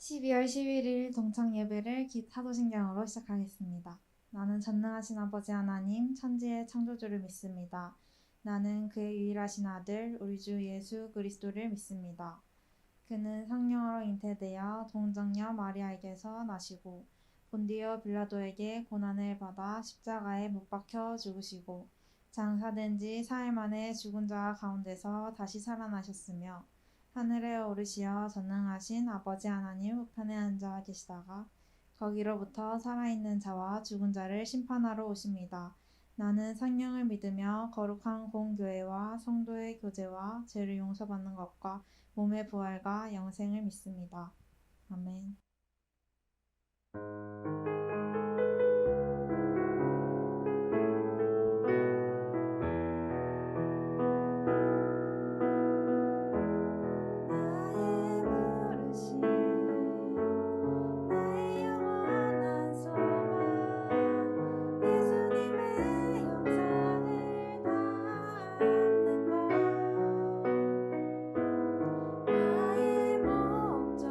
12월 11일 동창 예배를 사도신경으로 시작하겠습니다. 나는 전능하신 아버지 하나님, 천지의 창조주를 믿습니다. 나는 그의 유일하신 아들, 우리 주 예수 그리스도를 믿습니다. 그는 성령으로 잉태되어 동정녀 마리아에게서 나시고 본디오 빌라도에게 고난을 받아 십자가에 못 박혀 죽으시고 장사된 지 4일 만에 죽은 자 가운데서 다시 살아나셨으며 하늘에 오르시어 전능하신 아버지 하나님 우편에 앉아 계시다가 거기로부터 살아있는 자와 죽은 자를 심판하러 오십니다. 나는 성령을 믿으며 거룩한 공교회와 성도의 교제와 죄를 용서받는 것과 몸의 부활과 영생을 믿습니다. 아멘. 나의 부르심 나의 영원한 소망 예수님의 영상을 담는 것 나의 목적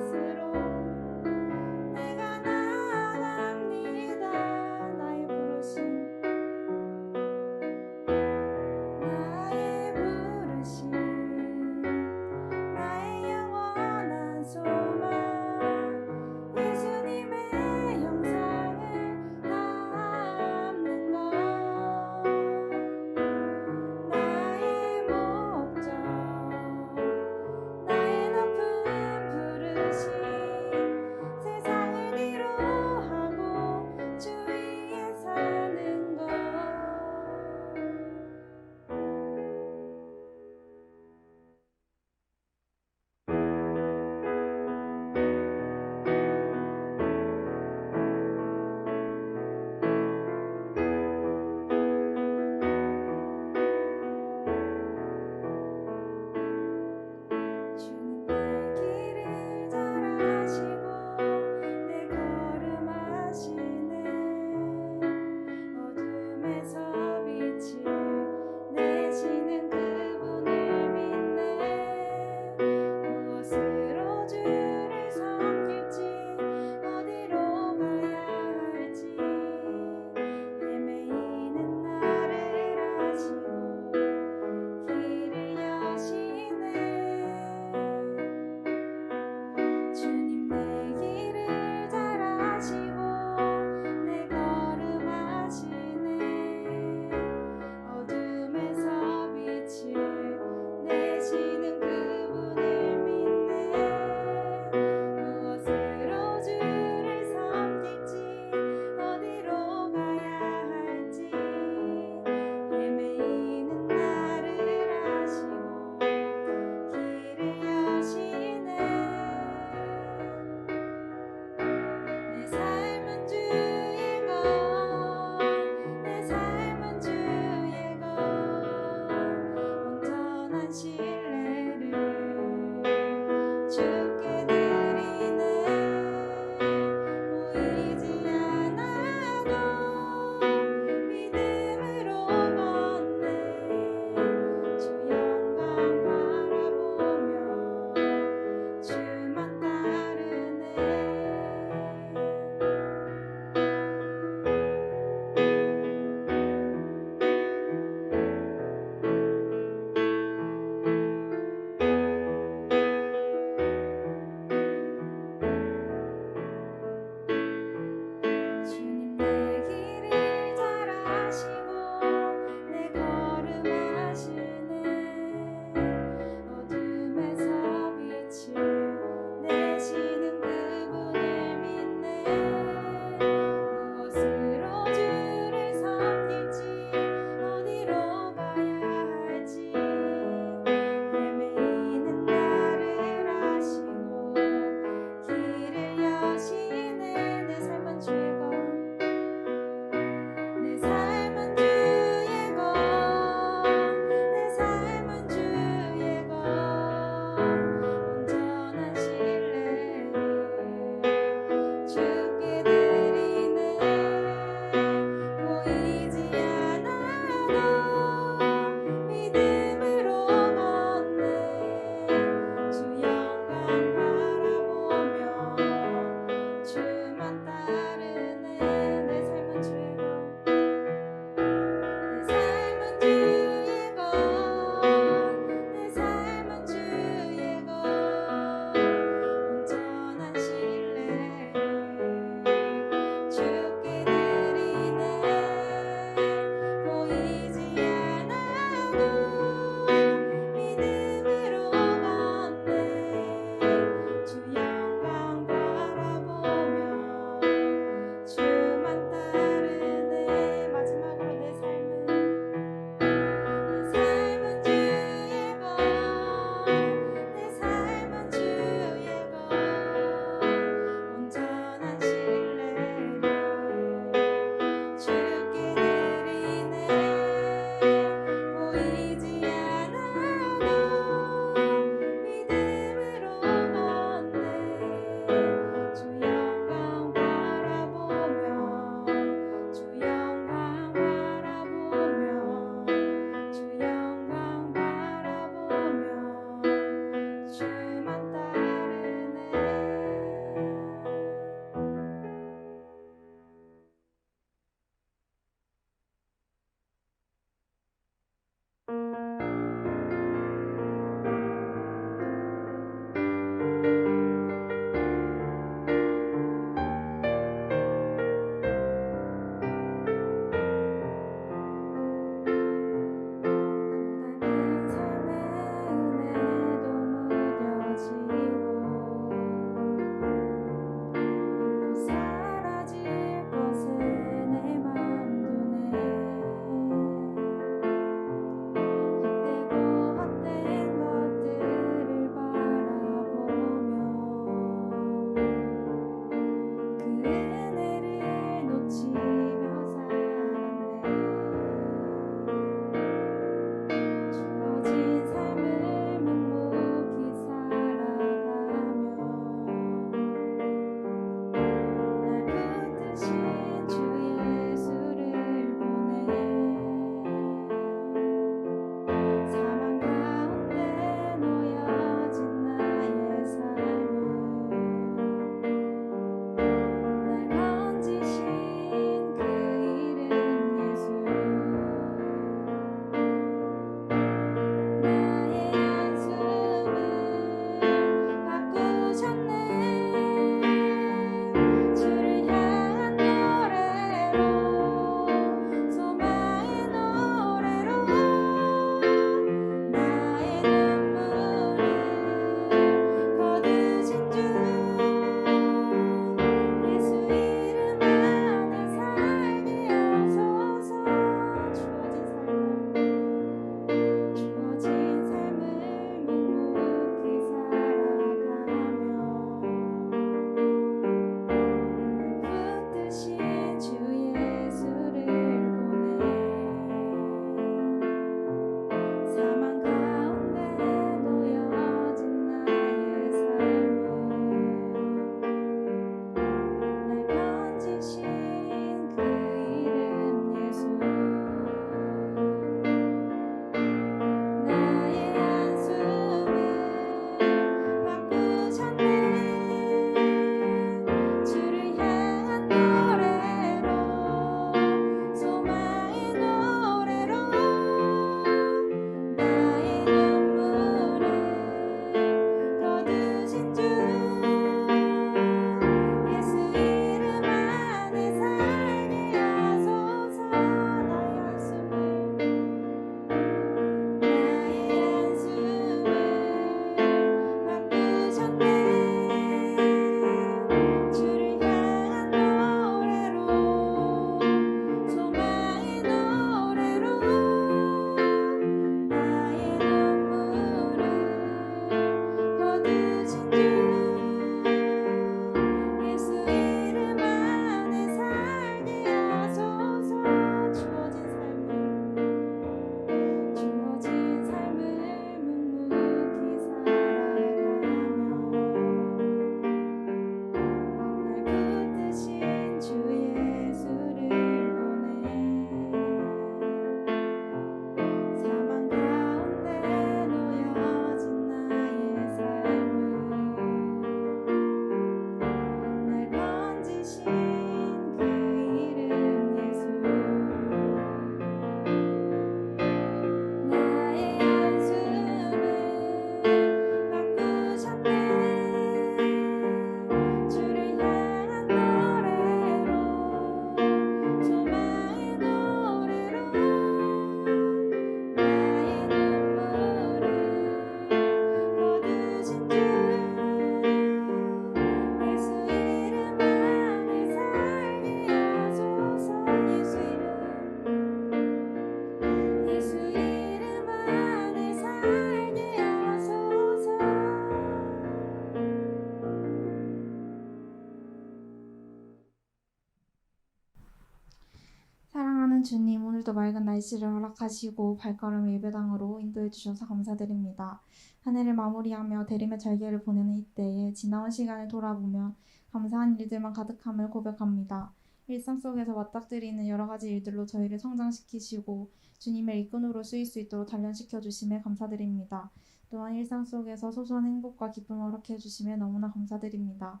주님, 오늘도 맑은 날씨를 허락하시고 발걸음 예배당으로 인도해 주셔서 감사드립니다. 한 해를 마무리하며 대림의 절개를 보내는 이때에 지나온 시간을 돌아보며 감사한 일들만 가득함을 고백합니다. 일상 속에서 맞닥뜨리는 여러 가지 일들로 저희를 성장시키시고 주님의 일꾼으로 쓰일 수 있도록 단련시켜 주심에 감사드립니다. 또한 일상 속에서 소소한 행복과 기쁨을 허락해 주심에 너무나 감사드립니다.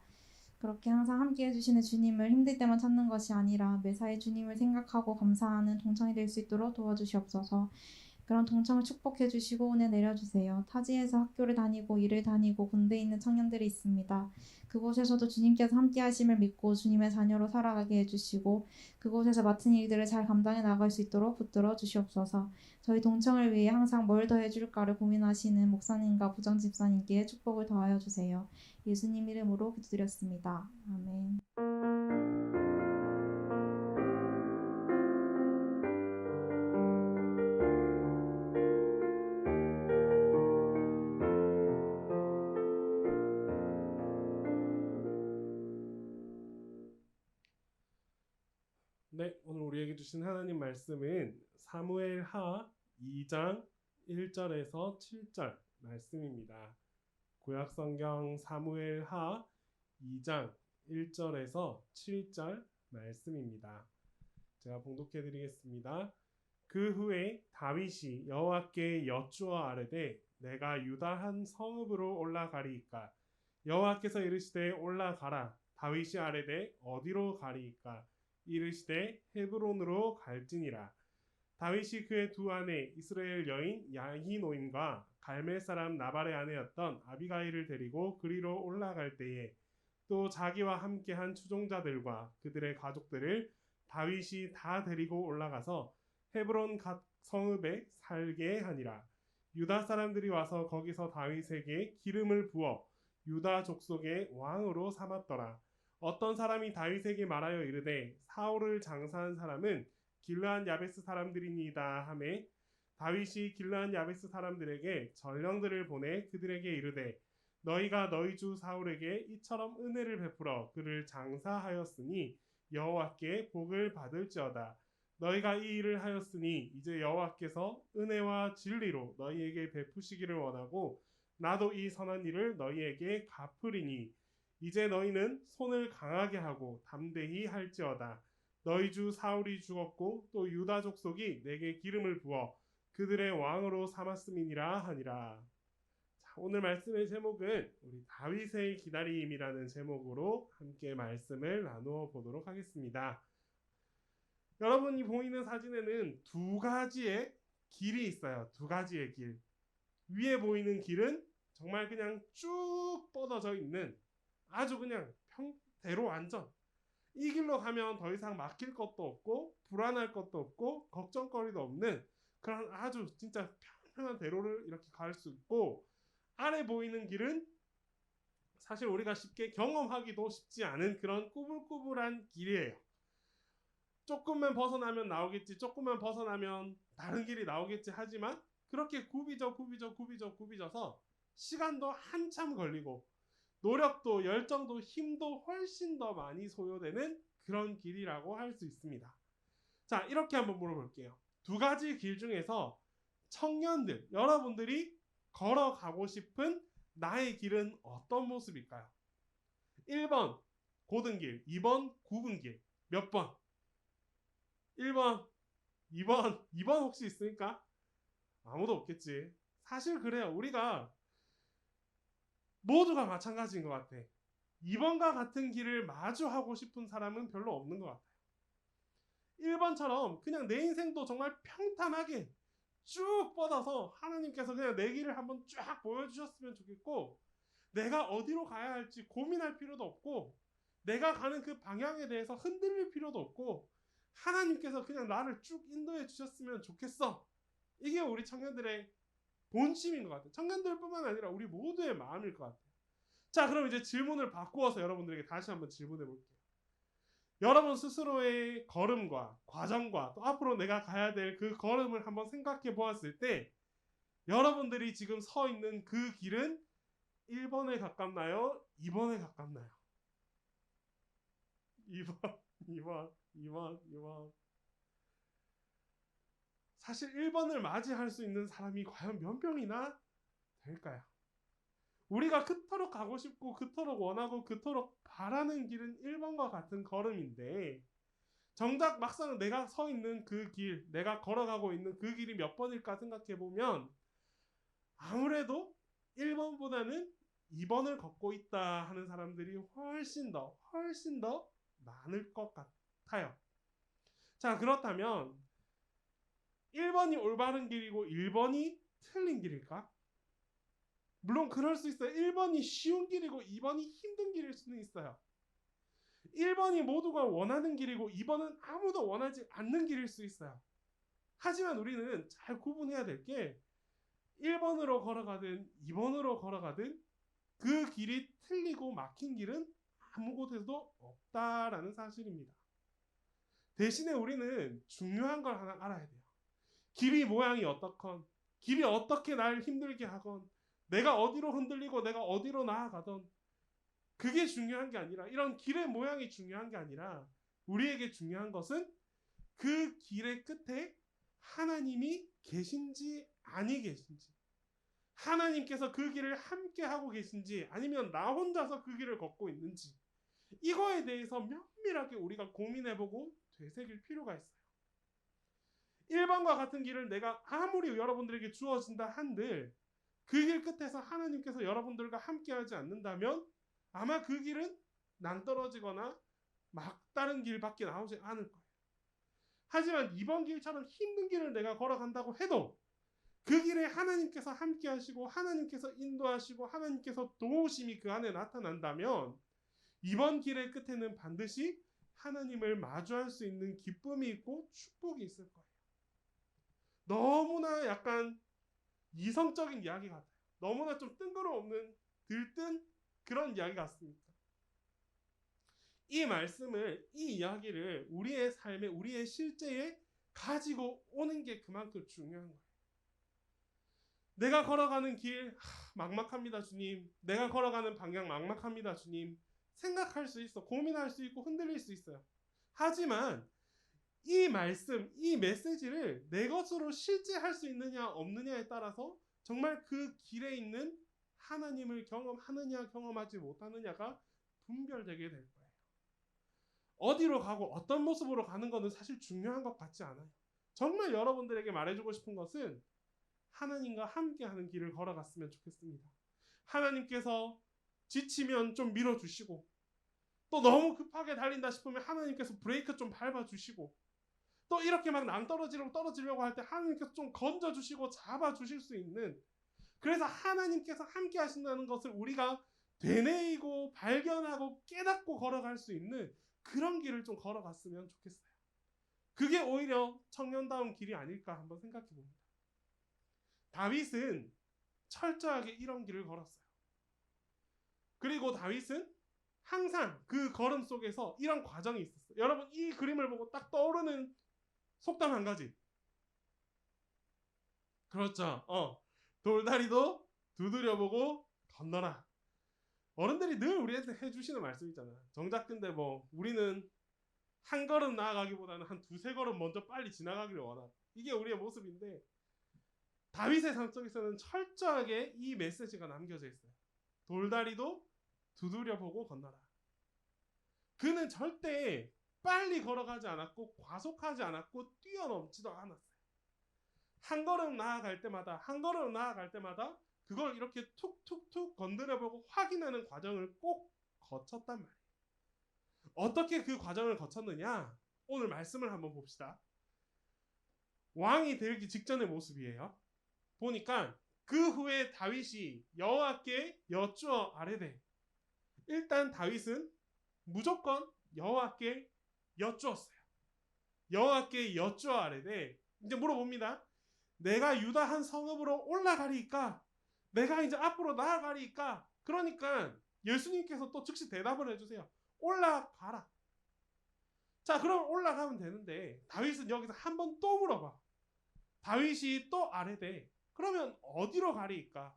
그렇게 항상 함께 해주시는 주님을 힘들 때만 찾는 것이 아니라 매사에 주님을 생각하고 감사하는 동청이 될 수 있도록 도와주시옵소서. 그런 동청을 축복해 주시고 은혜 내려주세요. 타지에서 학교를 다니고 일을 다니고 군대에 있는 청년들이 있습니다. 그곳에서도 주님께서 함께 하심을 믿고 주님의 자녀로 살아가게 해주시고 그곳에서 맡은 일들을 잘 감당해 나갈 수 있도록 붙들어 주시옵소서. 저희 동청을 위해 항상 뭘 더 해줄까를 고민하시는 목사님과 부장집사님께 축복을 더하여 주세요. 예수님 이름으로 기도드렸습니다. 아멘. 네, 오늘 우리에게 주신 하나님 말씀은 사무엘하 2장 1절에서 7절 말씀입니다. 구약성경 사무엘하 2장 1절에서 7절 말씀입니다. 제가 봉독해 드리겠습니다. 그 후에 다윗이 여호와께 여쭈어 아뢰되 내가 유다 한 성읍으로 올라가리이까 여호와께서 이르시되 올라가라. 다윗이 아뢰되 어디로 가리이까 이르시되 헤브론으로 갈지니라. 다윗이 그의 두 아내 이스라엘 여인 야히노임과 갈멜 사람 나발의 아내였던 아비가일을 데리고 그리로 올라갈 때에 또 자기와 함께한 추종자들과 그들의 가족들을 다윗이 다 데리고 올라가서 헤브론 각 성읍에 살게 하니라. 유다 사람들이 와서 거기서 다윗에게 기름을 부어 유다 족속의 왕으로 삼았더라. 어떤 사람이 다윗에게 말하여 이르되 사울을 장사한 사람은 길르한 야베스 사람들이니이다 하매 다윗이 길르한 야베스 사람들에게 전령들을 보내 그들에게 이르되 너희가 너희 주 사울에게 이처럼 은혜를 베풀어 그를 장사하였으니 여호와께 복을 받을지어다. 너희가 이 일을 하였으니 이제 여호와께서 은혜와 진리로 너희에게 베푸시기를 원하고 나도 이 선한 일을 너희에게 갚으리니 이제 너희는 손을 강하게 하고 담대히 할지어다. 너희 주 사울이 죽었고 또 유다 족속이 내게 기름을 부어 그들의 왕으로 삼았음이니라 하니라. 자, 오늘 말씀의 제목은 우리 다윗의 기다림이라는 제목으로 함께 말씀을 나누어 보도록 하겠습니다. 여러분이 보이는 사진에는 두 가지의 길이 있어요. 두 가지의 길. 위에 보이는 길은 정말 그냥 쭉 뻗어져 있는 아주 그냥 평대로 완전 이 길로 가면 더 이상 막힐 것도 없고 불안할 것도 없고 걱정거리도 없는 그런 아주 진짜 평평한 대로를 이렇게 갈 수 있고 아래 보이는 길은 사실 우리가 쉽게 경험하기도 쉽지 않은 그런 꾸불꾸불한 길이에요. 조금만 벗어나면 나오겠지, 조금만 벗어나면 다른 길이 나오겠지 하지만 그렇게 굽이져서 시간도 한참 걸리고 노력도 열정도 힘도 훨씬 더 많이 소요되는 그런 길이라고 할 수 있습니다. 자, 이렇게 한번 물어볼게요. 두 가지 길 중에서 청년들, 여러분들이 걸어가고 싶은 나의 길은 어떤 모습일까요? 1번 고든길, 2번 굽은 길. 몇 번? 1번, 2번 혹시 있습니까? 아무도 없겠지. 사실 그래요. 우리가 모두가 마찬가지인 것 같아. 2번과 같은 길을 마주하고 싶은 사람은 별로 없는 것 같아요. 1번처럼 그냥 내 인생도 정말 평탄하게 쭉 뻗어서 하나님께서 그냥 내 길을 한번 쫙 보여주셨으면 좋겠고 내가 어디로 가야 할지 고민할 필요도 없고 내가 가는 그 방향에 대해서 흔들릴 필요도 없고 하나님께서 그냥 나를 쭉 인도해 주셨으면 좋겠어. 이게 우리 청년들의 본심인 것 같아요. 청년들뿐만 아니라 우리 모두의 마음일 것 같아요. 자, 그럼 이제 질문을 바꾸어서 여러분들에게 다시 한번 질문해 볼게요. 여러분 스스로의 걸음과 과정과 또 앞으로 내가 가야 될 그 걸음을 한번 생각해 보았을 때 여러분들이 지금 서 있는 그 길은 1번에 가깝나요? 2번에 가깝나요? 2번, 2번. 사실 1번을 맞이할 수 있는 사람이 과연 몇 명이나 될까요? 우리가 그토록 가고 싶고 그토록 원하고 그토록 바라는 길은 1번과 같은 걸음인데 정작 막상 내가 서 있는 그 길, 내가 걸어가고 있는 그 길이 몇 번일까 생각해 보면 아무래도 1번보다는 2번을 걷고 있다 하는 사람들이 훨씬 더 많을 것 같아요. 자, 그렇다면 1번이 올바른 길이고 1번이 틀린 길일까? 물론 그럴 수 있어요. 1번이 쉬운 길이고 2번이 힘든 길일 수는 있어요. 1번이 모두가 원하는 길이고 2번은 아무도 원하지 않는 길일 수 있어요. 하지만 우리는 잘 구분해야 될 게 1번으로 걸어가든 2번으로 걸어가든 그 길이 틀리고 막힌 길은 아무 곳에도 없다라는 사실입니다. 대신에 우리는 중요한 걸 하나 알아야 돼요. 길이 모양이 어떻건, 길이 어떻게 날 힘들게 하건, 내가 어디로 흔들리고 내가 어디로 나아가던 그게 중요한 게 아니라, 이런 길의 모양이 중요한 게 아니라 우리에게 중요한 것은 그 길의 끝에 하나님이 계신지 아니 계신지, 하나님께서 그 길을 함께 하고 계신지 아니면 나 혼자서 그 길을 걷고 있는지, 이거에 대해서 면밀하게 우리가 고민해보고 되새길 필요가 있어요. 1번과 같은 길을 내가 아무리 여러분들에게 주어진다 한들 그 길 끝에서 하나님께서 여러분들과 함께하지 않는다면 아마 그 길은 낭떠러지거나 막다른 길밖에 나오지 않을 거예요. 하지만 이번 길처럼 힘든 길을 내가 걸어간다고 해도 그 길에 하나님께서 함께 하시고 하나님께서 인도하시고 하나님께서 도우심이 그 안에 나타난다면 이번 길의 끝에는 반드시 하나님을 마주할 수 있는 기쁨이 있고 축복이 있을 거예요. 너무나 약간 이성적인 이야기 같아요. 너무나 좀 뜬구름없는 들뜬 그런 이야기 같습니다. 이 말씀을, 이 이야기를 우리의 삶에, 우리의 실제에 가지고 오는 게 그만큼 중요한 거예요. 내가 걸어가는 길 막막합니다 주님, 내가 걸어가는 방향 막막합니다 주님, 생각할 수 있어, 고민할 수 있고 흔들릴 수 있어요. 하지만 이 말씀, 이 메시지를 내 것으로 실제할 수 있느냐 없느냐에 따라서 정말 그 길에 있는 하나님을 경험하느냐 경험하지 못하느냐가 분별되게 될 거예요. 어디로 가고 어떤 모습으로 가는 것은 사실 중요한 것 같지 않아요. 정말 여러분들에게 말해주고 싶은 것은 하나님과 함께하는 길을 걸어갔으면 좋겠습니다. 하나님께서 지치면 좀 밀어주시고, 또 너무 급하게 달린다 싶으면 하나님께서 브레이크 좀 밟아주시고, 또 이렇게 막 떨어지려고 할 때 하나님께서 좀 건져주시고 잡아주실 수 있는, 그래서 하나님께서 함께 하신다는 것을 우리가 되뇌이고 발견하고 깨닫고 걸어갈 수 있는 그런 길을 좀 걸어갔으면 좋겠어요. 그게 오히려 청년다운 길이 아닐까 한번 생각해 봅니다. 다윗은 철저하게 이런 길을 걸었어요. 그리고 다윗은 항상 그 걸음 속에서 이런 과정이 있었어요. 여러분, 이 그림을 보고 딱 떠오르는 속담 한 가지. 그렇죠. 돌다리도 두드려보고 건너라. 어른들이 늘 우리한테 해주시는 말씀이잖아. 정작 근데 뭐 우리는 한 걸음 나아가기보다는 한 두세 걸음 먼저 빨리 지나가기를 원하고, 이게 우리의 모습인데 다윗의 삶 속에서는 철저하게 이 메시지가 남겨져 있어요. 돌다리도 두드려보고 건너라. 그는 절대 빨리 걸어가지 않았고 과속하지 않았고 뛰어넘지도 않았어요. 한 걸음 나아갈 때마다 그걸 이렇게 툭툭툭 건드려보고 확인하는 과정을 꼭 거쳤단 말이에요. 어떻게 그 과정을 거쳤느냐? 오늘 말씀을 한번 봅시다. 왕이 되기 직전의 모습이에요. 보니까 그 후에 다윗이 여호와께 여쭈어 아뢰되, 일단 다윗은 무조건 여호와께 여쭈었어요. 여호와께 여쭈어 아뢰되 이제 물어봅니다. 내가 유다 한 성읍으로 올라가리이까? 내가 이제 앞으로 나아가리이까? 그러니까 예수님께서 또 즉시 대답을 해주세요. 올라가라. 자, 그럼 올라가면 되는데 다윗은 여기서 한 번 또 물어봐. 다윗이 또 아뢰되, 그러면 어디로 가리이까?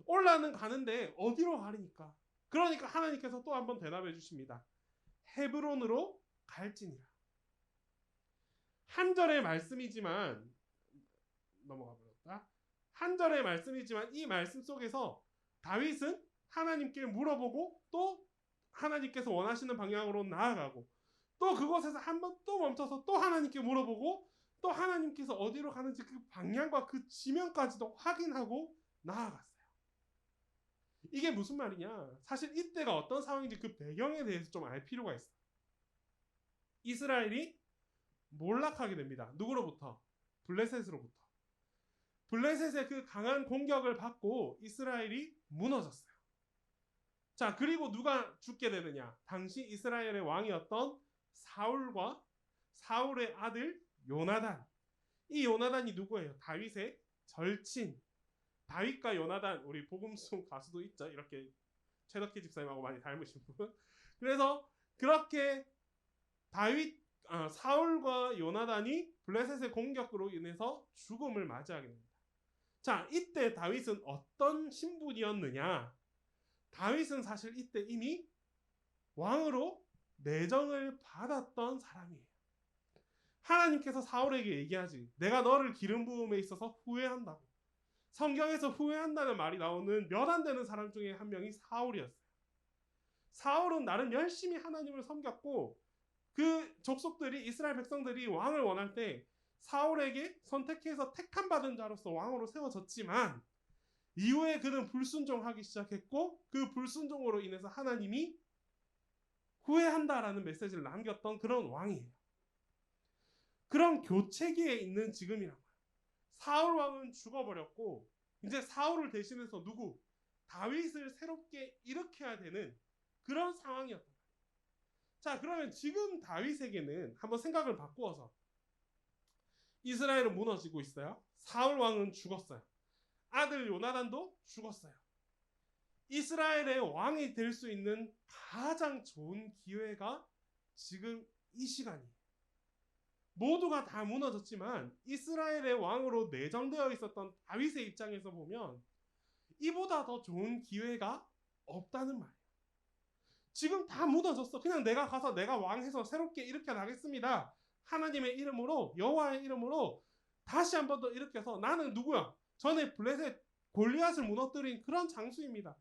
올라는 가는데 어디로 가리니까? 그러니까 하나님께서 또 한 번 대답해 주십니다. 헤브론으로 갈지니라. 한 절의 말씀이지만 넘어가 버렸다. 한 절의 말씀이지만 이 말씀 속에서 다윗은 하나님께 물어보고 또 하나님께서 원하시는 방향으로 나아가고 또 그곳에서 한 번 또 멈춰서 또 하나님께 물어보고 또 하나님께서 어디로 가는지 그 방향과 그 지면까지도 확인하고 나아갔어요. 이게 무슨 말이냐? 사실 이때가 어떤 상황인지 그 배경에 대해서 좀 알 필요가 있어요. 이스라엘이 몰락하게 됩니다. 누구로부터? 블레셋으로부터. 블레셋의 그 강한 공격을 받고 이스라엘이 무너졌어요. 자, 그리고 누가 죽게 되느냐? 당시 이스라엘의 왕이었던 사울과 사울의 아들 요나단. 이 요나단이 누구예요? 다윗의 절친. 다윗과 요나단, 우리 복음송 가수도 있죠. 이렇게 최덕희 집사님하고 많이 닮으신 분. 그래서 그렇게 사울과 요나단이 블레셋의 공격으로 인해서 죽음을 맞이하게 됩니다. 자, 이때 다윗은 어떤 신분이었느냐? 다윗은 사실 이때 이미 왕으로 내정을 받았던 사람이에요. 하나님께서 사울에게 얘기하지. 내가 너를 기름 부음에 있어서 후회한다고. 성경에서 후회한다는 말이 나오는 몇 안 되는 사람 중에 한 명이 사울이었어요. 사울은 나름 열심히 하나님을 섬겼고 그 족속들이 이스라엘 백성들이 왕을 원할 때 사울에게 선택해서 택함 받은 자로서 왕으로 세워졌지만 이후에 그는 불순종하기 시작했고 그 불순종으로 인해서 하나님이 후회한다라는 메시지를 남겼던 그런 왕이에요. 그런 교체기에 있는 지금이란 거예요. 사울 왕은 죽어버렸고 이제 사울을 대신해서 누구? 다윗을 새롭게 일으켜야 되는 그런 상황이었단 말이에요. 자, 그러면 지금 다윗에게는 한번 생각을 바꾸어서 이스라엘은 무너지고 있어요. 사울 왕은 죽었어요. 아들 요나단도 죽었어요. 이스라엘의 왕이 될 수 있는 가장 좋은 기회가 지금 이 시간이에요. 모두가 다 무너졌지만 이스라엘의 왕으로 내정되어 있었던 다윗의 입장에서 보면 이보다 더 좋은 기회가 없다는 말이에요. 지금 다 무너졌어. 그냥 내가 가서 내가 왕해서 새롭게 일으켜 나겠습니다. 하나님의 이름으로, 여호와의 이름으로 다시 한 번 더 일으켜서 나는 누구야? 전에 블레셋 골리앗을 무너뜨린 그런 장수입니다.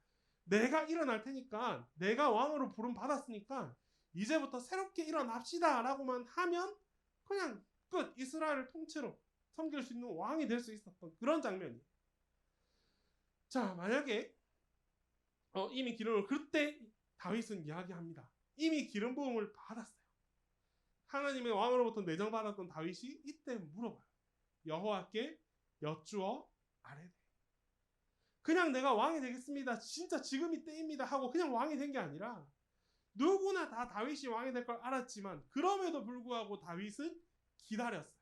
내가 일어날 테니까 내가 왕으로 부름 받았으니까 이제부터 새롭게 일어납시다 라고만 하면 그냥 끝. 이스라엘을 통째로 섬길 수 있는 왕이 될 수 있었던 그런 장면이에요. 자, 만약에 이미 기름을 그때 다윗은 이야기합니다. 이미 기름 부음을 받았어요. 하나님의 왕으로부터 내정받았던 다윗이 이때 물어봐요. 여호와께 여쭈어 아뢰되. 그냥 내가 왕이 되겠습니다. 진짜 지금이 때입니다 하고 그냥 왕이 된 게 아니라 누구나 다 다윗이 왕이 될 걸 알았지만 그럼에도 불구하고 다윗은 기다렸어요.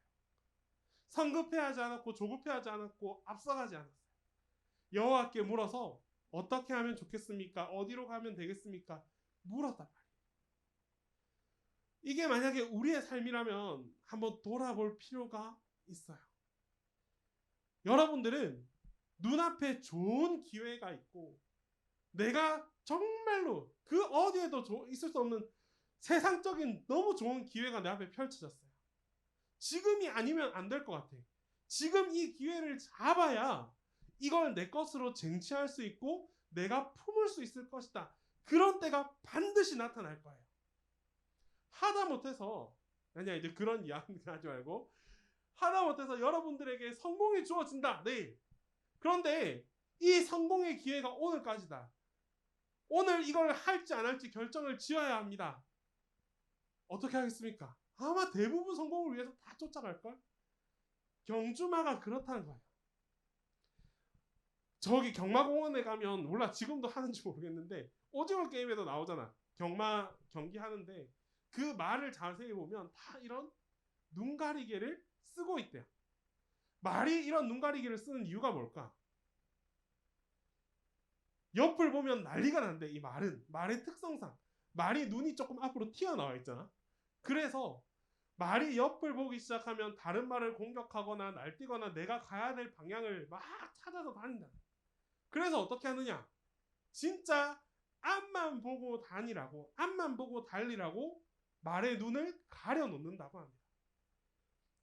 성급해하지 않았고 조급해하지 않았고 앞서가지 않았어요. 여호와께 물어서 어떻게 하면 좋겠습니까? 어디로 가면 되겠습니까? 물었단 말이에요. 이게 만약에 우리의 삶이라면 한번 돌아볼 필요가 있어요. 여러분들은 눈앞에 좋은 기회가 있고 내가 정말로 그 어디에도 있을 수 없는 세상적인 너무 좋은 기회가 내 앞에 펼쳐졌어요. 지금이 아니면 안 될 것 같아. 지금 이 기회를 잡아야 이걸 내 것으로 쟁취할 수 있고 내가 품을 수 있을 것이다. 그런 때가 반드시 나타날 거예요. 하다못해서 아니야 이제 그런 이야기 하지 말고 하다못해서 여러분들에게 성공이 주어진다. 내일. 그런데 이 성공의 기회가 오늘까지다. 오늘 이걸 할지 안 할지 결정을 지어야 합니다. 어떻게 하겠습니까? 아마 대부분 성공을 위해서 다 쫓아갈걸? 경주마가 그렇다는 거예요. 저기 경마공원에 가면 몰라 지금도 하는지 모르겠는데 오징어 게임에도 나오잖아. 경마 경기 하는데 그 말을 자세히 보면 다 이런 눈가리개를 쓰고 있대요. 말이 이런 눈가리개를 쓰는 이유가 뭘까? 옆을 보면 난리가 난대. 이 말의 특성상 말이 눈이 조금 앞으로 튀어나와 있잖아. 그래서 말이 옆을 보기 시작하면 다른 말을 공격하거나 날뛰거나 내가 가야 될 방향을 막 찾아서 다닌다. 그래서 어떻게 하느냐? 진짜 앞만 보고 다니라고, 앞만 보고 달리라고 말의 눈을 가려놓는다고 합니다.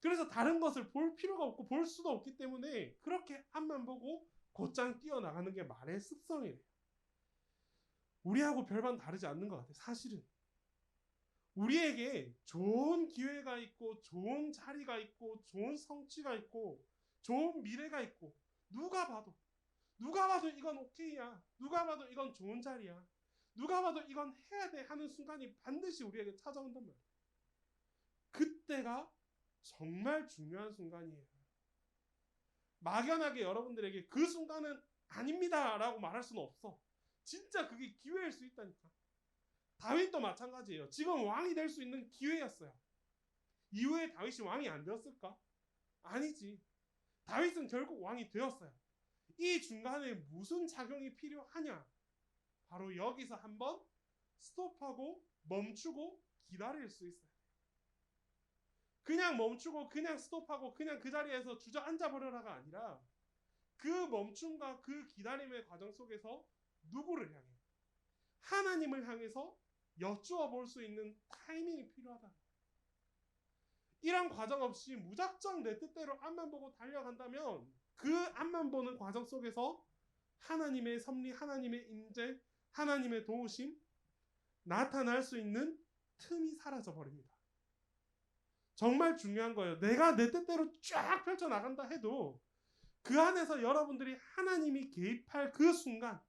그래서 다른 것을 볼 필요가 없고 볼 수도 없기 때문에 그렇게 앞만 보고 곧장 뛰어나가는 게 말의 습성이래요. 우리하고 별반 다르지 않는 것 같아요. 사실은 우리에게 좋은 기회가 있고 좋은 자리가 있고 좋은 성취가 있고 좋은 미래가 있고 누가 봐도 이건 오케이야, 누가 봐도 이건 좋은 자리야, 누가 봐도 이건 해야 돼 하는 순간이 반드시 우리에게 찾아온단 말이에요. 그때가 정말 중요한 순간이에요. 막연하게 여러분들에게 그 순간은 아닙니다 라고 말할 수는 없어. 진짜 그게 기회일 수 있다니까. 다윗도 마찬가지예요. 지금 왕이 될 수 있는 기회였어요. 이후에 다윗이 왕이 안 되었을까? 아니지. 다윗은 결국 왕이 되었어요. 이 중간에 무슨 작용이 필요하냐? 바로 여기서 한번 스톱하고 멈추고 기다릴 수 있어요. 그냥 멈추고 그냥 스톱하고 그냥 그 자리에서 주저앉아 버려라가 아니라 그 멈춤과 그 기다림의 과정 속에서 누구를 향해? 하나님을 향해서 여쭈어 볼 수 있는 타이밍이 필요하다. 이런 과정 없이 무작정 내 뜻대로 앞만 보고 달려간다면 그 앞만 보는 과정 속에서 하나님의 섭리, 하나님의 인재, 하나님의 도우심 나타날 수 있는 틈이 사라져 버립니다. 정말 중요한 거예요. 내가 내 뜻대로 쫙 펼쳐나간다 해도 그 안에서 여러분들이 하나님이 개입할 그 순간,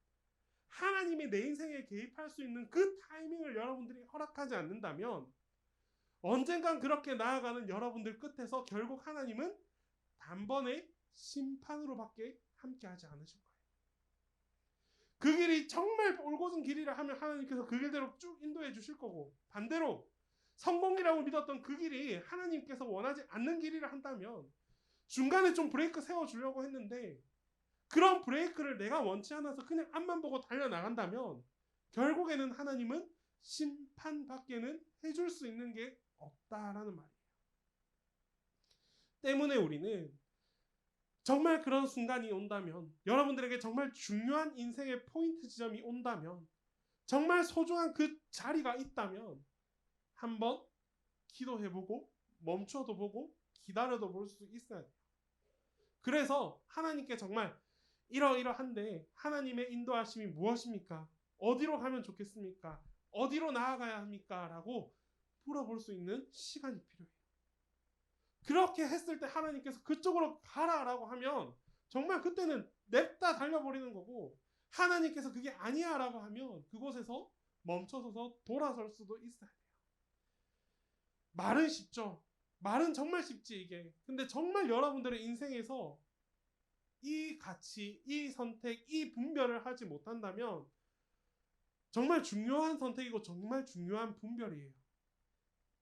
하나님이 내 인생에 개입할 수 있는 그 타이밍을 여러분들이 허락하지 않는다면 언젠간 그렇게 나아가는 여러분들 끝에서 결국 하나님은 단번에 심판으로밖에 함께하지 않으실 거예요. 그 길이 정말 올곧은 길이라 하면 하나님께서 그 길대로 쭉 인도해 주실 거고, 반대로 성공이라고 믿었던 그 길이 하나님께서 원하지 않는 길이라 한다면 중간에 좀 브레이크 세워주려고 했는데 그런 브레이크를 내가 원치 않아서 그냥 앞만 보고 달려나간다면 결국에는 하나님은 심판밖에는 해줄 수 있는 게 없다라는 말이에요. 때문에 우리는 정말 그런 순간이 온다면, 여러분들에게 정말 중요한 인생의 포인트 지점이 온다면, 정말 소중한 그 자리가 있다면 한번 기도해보고 멈춰도 보고 기다려도 볼 수 있어야 돼요. 그래서 하나님께 정말 이러이러한데 하나님의 인도하심이 무엇입니까? 어디로 가면 좋겠습니까? 어디로 나아가야 합니까? 라고 물어볼 수 있는 시간이 필요해요. 그렇게 했을 때 하나님께서 그쪽으로 가라라고 하면 정말 그때는 냅다 달려버리는 거고, 하나님께서 그게 아니야 라고 하면 그곳에서 멈춰서서 돌아설 수도 있어야 돼요. 말은 쉽죠. 말은 정말 쉽지 이게. 근데 정말 여러분들의 인생에서 이 가치, 이 선택, 이 분별을 하지 못한다면 정말 중요한 선택이고 정말 중요한 분별이에요.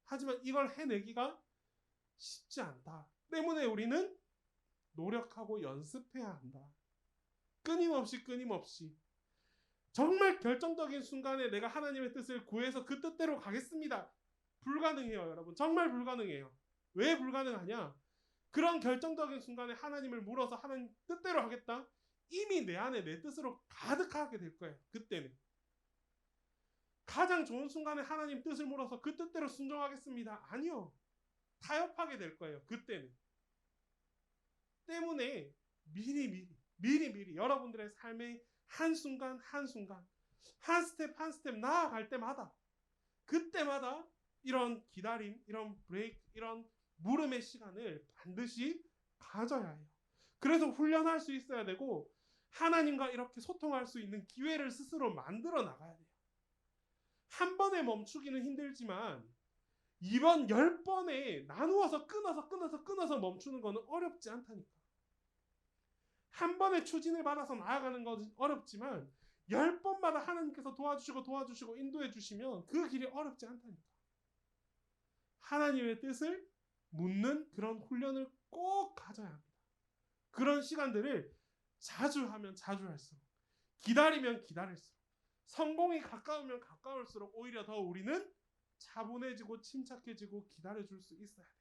하지만 이걸 해내기가 쉽지 않다. 때문에 우리는 노력하고 연습해야 한다. 끊임없이 정말 결정적인 순간에 내가 하나님의 뜻을 구해서 그 뜻대로 가겠습니다. 불가능해요, 여러분. 정말 불가능해요. 왜 불가능하냐? 그런 결정적인 순간에 하나님을 물어서 하나님 뜻대로 하겠다? 이미 내 안에 내 뜻으로 가득하게 될 거예요. 그때는. 가장 좋은 순간에 하나님 뜻을 물어서 그 뜻대로 순종하겠습니다. 아니요. 타협하게 될 거예요. 그때는. 때문에 미리 여러분들의 삶의 한순간 한 스텝 한 스텝 나아갈 때마다 그때마다 이런 기다림, 이런 브레이크, 이런 물음의 시간을 반드시 가져야 해요. 그래서 훈련할 수 있어야 되고 하나님과 이렇게 소통할 수 있는 기회를 스스로 만들어 나가야 돼요. 한 번에 멈추기는 힘들지만 이번 10번에 나누어서 끊어서 멈추는 거는 어렵지 않다니까. 한 번에 추진을 받아서 나아가는 건 어렵지만 10번마다 하나님께서 도와주시고 인도해 주시면 그 길이 어렵지 않다니까. 하나님의 뜻을 묻는 그런 훈련을 꼭 가져야 합니다. 그런 시간들을 자주 하면 자주 할수록, 기다리면 기다릴수록, 성공이 가까우면 가까울수록 오히려 더 우리는 차분해지고 침착해지고 기다려줄 수 있어야 돼요.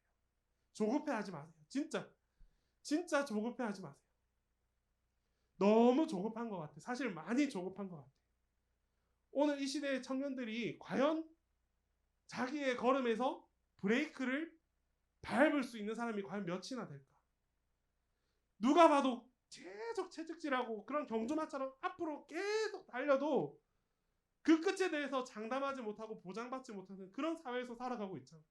조급해하지 마세요. 진짜 조급해하지 마세요. 너무 조급한 것 같아. 사실 많이 조급한 것 같아. 오늘 이 시대의 청년들이 과연 자기의 걸음에서 브레이크를 밟을 수 있는 사람이 과연 몇이나 될까? 누가 봐도 계속 채찍질하고 그런 경주마처럼 앞으로 계속 달려도 그 끝에 대해서 장담하지 못하고 보장받지 못하는 그런 사회에서 살아가고 있잖아.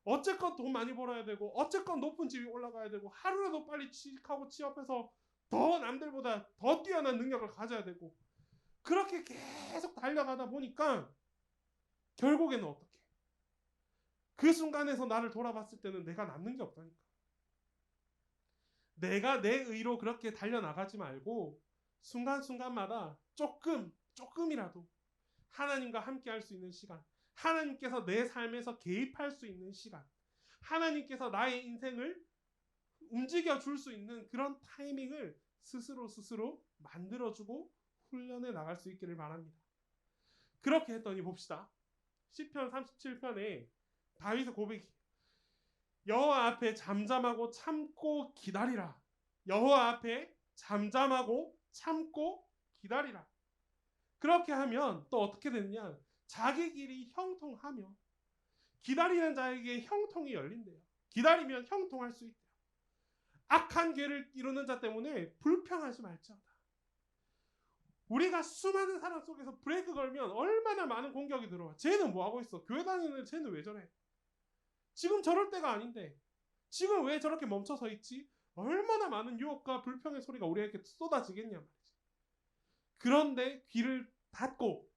어쨌건 돈 많이 벌어야 되고 어쨌건 높은 집이 올라가야 되고 하루라도 빨리 취직하고 취업해서 더 남들보다 더 뛰어난 능력을 가져야 되고 그렇게 계속 달려가다 보니까 결국에는 어떻게? 그 순간에서 나를 돌아봤을 때는 내가 남는 게 없다니까. 내가 내 의로 그렇게 달려나가지 말고 순간순간마다 조금이라도 하나님과 함께 할 수 있는 시간, 하나님께서 내 삶에서 개입할 수 있는 시간, 하나님께서 나의 인생을 움직여 줄 수 있는 그런 타이밍을 스스로 만들어주고 훈련해 나갈 수 있기를 바랍니다. 그렇게 했더니 봅시다. 시편 37편에 다윗의 고백이 여호와 앞에 잠잠하고 참고 기다리라. 여호와 앞에 잠잠하고 참고 기다리라. 그렇게 하면 또 어떻게 되느냐? 자기 길이 형통하며 기다리는 자에게 형통이 열린대요. 기다리면 형통할 수 있대요. 악한 죄를 이루는 자 때문에 불평하지 말지어다. 우리가 수많은 사람 속에서 브레이크 걸면 얼마나 많은 공격이 들어와. 쟤는 뭐하고 있어? 교회 다니는 쟤는 왜 저래? 지금 저럴 때가 아닌데 지금 왜 저렇게 멈춰서 있지? 얼마나 많은 유혹과 불평의 소리가 우리에게 쏟아지겠냐 말이지. 그런데 귀를 닫고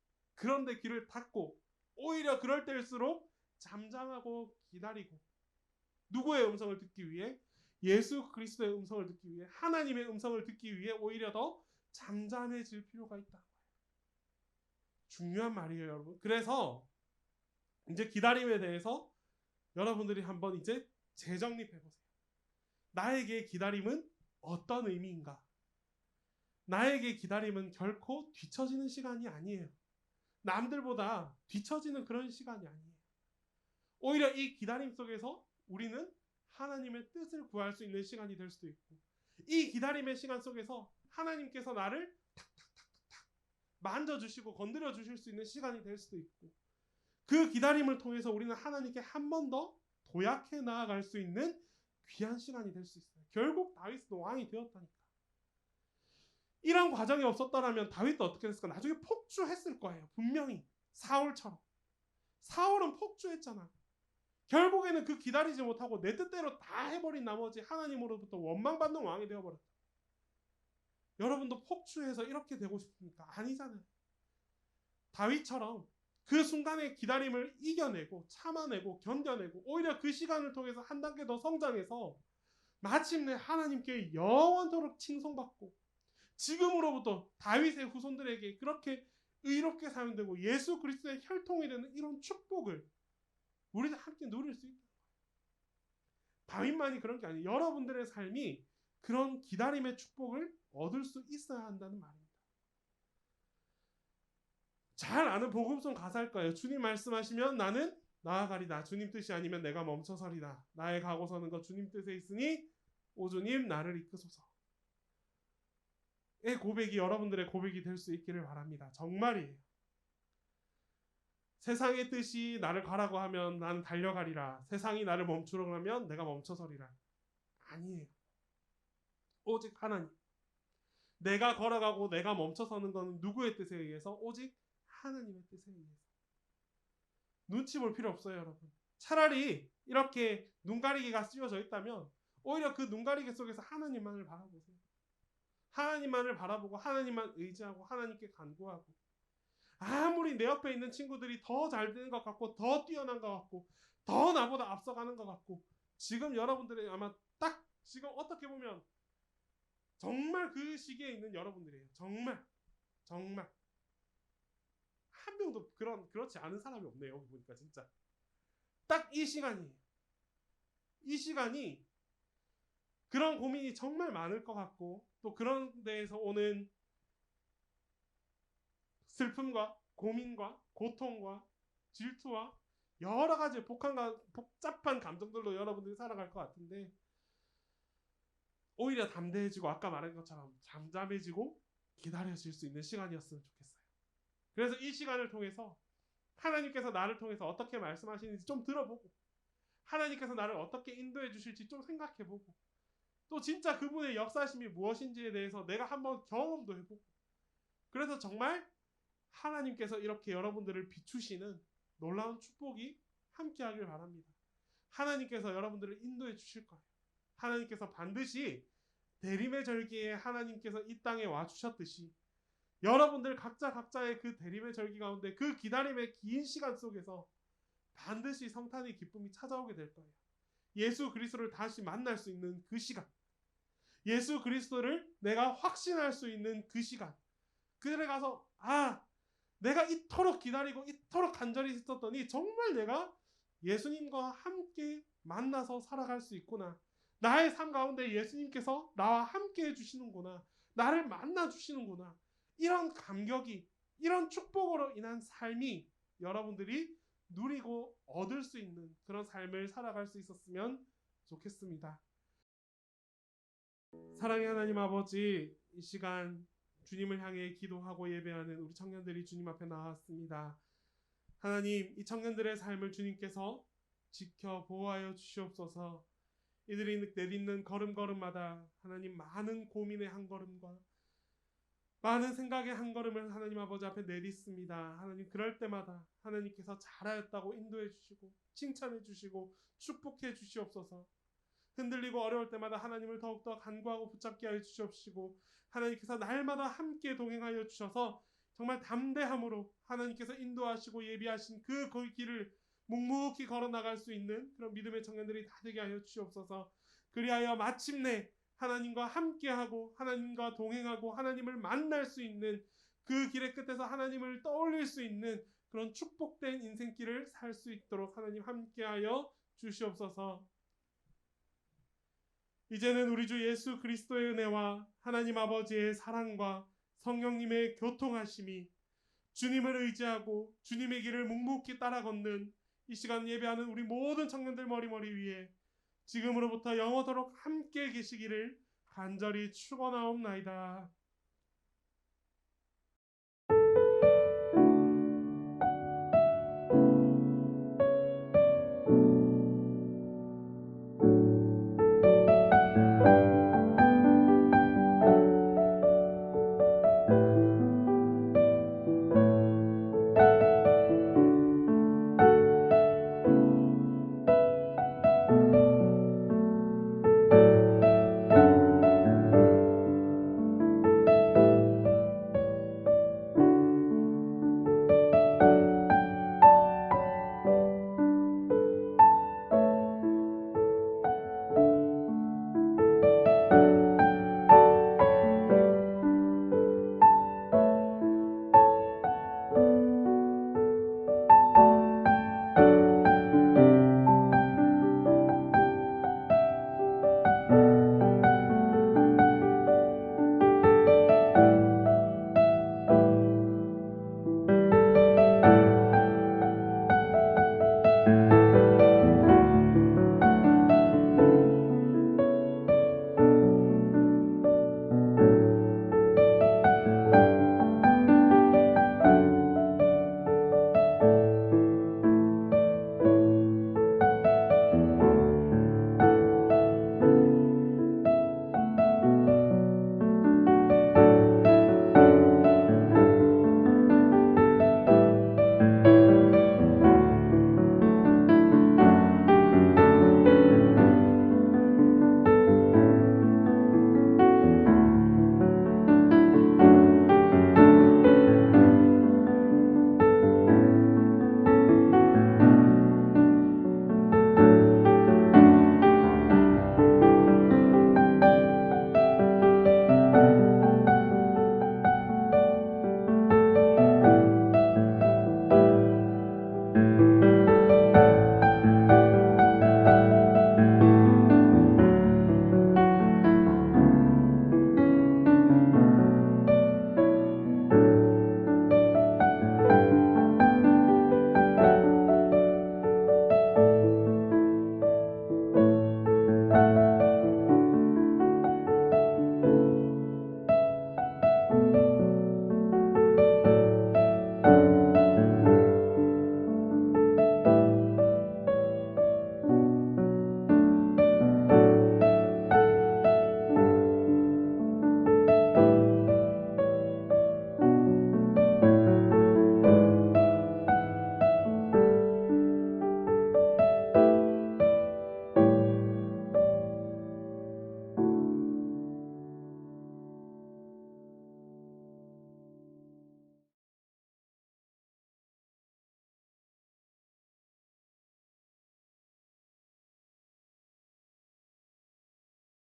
오히려 그럴 때일수록 잠잠하고 기다리고 누구의 음성을 듣기 위해? 예수 그리스도의 음성을 듣기 위해, 하나님의 음성을 듣기 위해 오히려 더 잠잠해질 필요가 있다. 중요한 말이에요, 여러분. 그래서 이제 기다림에 대해서 여러분들이 한번 이제 재정립해 보세요. 나에게 기다림은 어떤 의미인가? 나에게 기다림은 결코 뒤처지는 시간이 아니에요. 남들보다 뒤처지는 그런 시간이 아니에요. 오히려 이 기다림 속에서 우리는 하나님의 뜻을 구할 수 있는 시간이 될 수도 있고, 이 기다림의 시간 속에서 하나님께서 나를 탁탁탁탁 만져주시고 건드려 주실 수 있는 시간이 될 수도 있고, 그 기다림을 통해서 우리는 하나님께 한 번 더 도약해 나아갈 수 있는 귀한 시간이 될 수 있어요. 결국 다윗은 왕이 되었다니까. 이런 과정이 없었더라면 다윗도 어떻게 됐을까? 나중에 폭주했을 거예요. 분명히 사울처럼. 사울은 폭주했잖아. 결국에는 그 기다리지 못하고 내 뜻대로 다 해버린 나머지 하나님으로부터 원망받는 왕이 되어버렸다. 여러분도 폭주해서 이렇게 되고 싶습니까? 아니잖아요. 다윗처럼 그 순간의 기다림을 이겨내고 참아내고 견뎌내고 오히려 그 시간을 통해서 한 단계 더 성장해서 마침내 하나님께 영원토록 칭송받고 지금으로부터 다윗의 후손들에게 그렇게 의롭게 사용되고 예수 그리스도의 혈통이 되는 이런 축복을 우리도 함께 누릴 수 있다. 다윗만이 그런 게 아니에요. 여러분들의 삶이 그런 기다림의 축복을 얻을 수 있어야 한다는 말입니다. 잘 아는 복음송 가사일 거예요. 주님 말씀하시면 나는 나아가리다. 주님 뜻이 아니면 내가 멈춰서리다. 나의 가고 서는 것 주님 뜻에 있으니 오 주님 나를 이끄소서. 의 고백이 여러분들의 고백이 될 수 있기를 바랍니다. 정말이에요. 세상의 뜻이 나를 가라고 하면 나는 달려가리라. 세상이 나를 멈추라고 하면 내가 멈춰서리라. 아니에요. 오직 하나님. 내가 걸어가고 내가 멈춰서는 것은 누구의 뜻에 의해서? 오직 하나님의 뜻에 의해서. 눈치 볼 필요 없어요, 여러분. 차라리 이렇게 눈가리개가 씌워져 있다면 오히려 그 눈가리개 속에서 하나님만을 바라보세요. 하나님만을 바라보고 하나님만 의지하고 하나님께 간구하고 아무리 내 옆에 있는 친구들이 더 잘 되는 것 같고 더 뛰어난 것 같고 더 나보다 앞서가는 것 같고 지금 여러분들이 아마 딱 지금 어떻게 보면 정말 그 시기에 있는 여러분들이에요. 정말 한 명도 그렇지 않은 사람이 없네요. 여기 보니까 진짜 딱 이 시간이에요. 이 시간이 그런 고민이 정말 많을 것 같고 또 그런 데에서 오는 슬픔과 고민과 고통과 질투와 여러 가지 복잡한 감정들로 여러분들이 살아갈 것 같은데 오히려 담대해지고 아까 말한 것처럼 잠잠해지고 기다려질 수 있는 시간이었으면 좋겠어요. 그래서 이 시간을 통해서 하나님께서 나를 통해서 어떻게 말씀하시는지 좀 들어보고 하나님께서 나를 어떻게 인도해 주실지 좀 생각해보고 또 진짜 그분의 역사심이 무엇인지에 대해서 내가 한번 경험도 해보고 그래서 정말 하나님께서 이렇게 여러분들을 비추시는 놀라운 축복이 함께하길 바랍니다. 하나님께서 여러분들을 인도해 주실 거예요. 하나님께서 반드시 대림의 절기에 하나님께서 이 땅에 와주셨듯이 여러분들 각자의 그 대림의 절기 가운데 그 기다림의 긴 시간 속에서 반드시 성탄의 기쁨이 찾아오게 될 거예요. 예수 그리스도를 다시 만날 수 있는 그 시간, 예수 그리스도를 내가 확신할 수 있는 그 시간, 그들에 가서 내가 이토록 기다리고 이토록 간절히 있었더니 정말 내가 예수님과 함께 만나서 살아갈 수 있구나. 나의 삶 가운데 예수님께서 나와 함께 해주시는구나. 나를 만나 주시는구나. 이런 감격이, 이런 축복으로 인한 삶이 여러분들이 누리고 얻을 수 있는 그런 삶을 살아갈 수 있었으면 좋겠습니다. 사랑의 하나님 아버지, 이 시간 주님을 향해 기도하고 예배하는 우리 청년들이 주님 앞에 나왔습니다. 하나님, 이 청년들의 삶을 주님께서 지켜 보호하여 주시옵소서. 이들이 내딛는 걸음걸음마다 하나님 많은 고민의 한 걸음과 많은 생각의 한 걸음을 하나님 아버지 앞에 내딛습니다. 하나님, 그럴 때마다 하나님께서 잘하였다고 인도해 주시고 칭찬해 주시고 축복해 주시옵소서. 흔들리고 어려울 때마다 하나님을 더욱더 간구하고 붙잡게 하여 주시옵시고 하나님께서 날마다 함께 동행하여 주셔서 정말 담대함으로 하나님께서 인도하시고 예비하신 그 길을 묵묵히 걸어나갈 수 있는 그런 믿음의 청년들이 다 되게 하여 주시옵소서. 그리하여 마침내 하나님과 함께하고 하나님과 동행하고 하나님을 만날 수 있는 그 길의 끝에서 하나님을 떠올릴 수 있는 그런 축복된 인생길을 살 수 있도록 하나님 함께하여 주시옵소서. 이제는 우리 주 예수 그리스도의 은혜와 하나님 아버지의 사랑과 성령님의 교통하심이 주님을 의지하고 주님의 길을 묵묵히 따라 걷는 이 시간 예배하는 우리 모든 청년들 머리 위에 지금으로부터 영원토록 함께 계시기를 간절히 축원하옵나이다.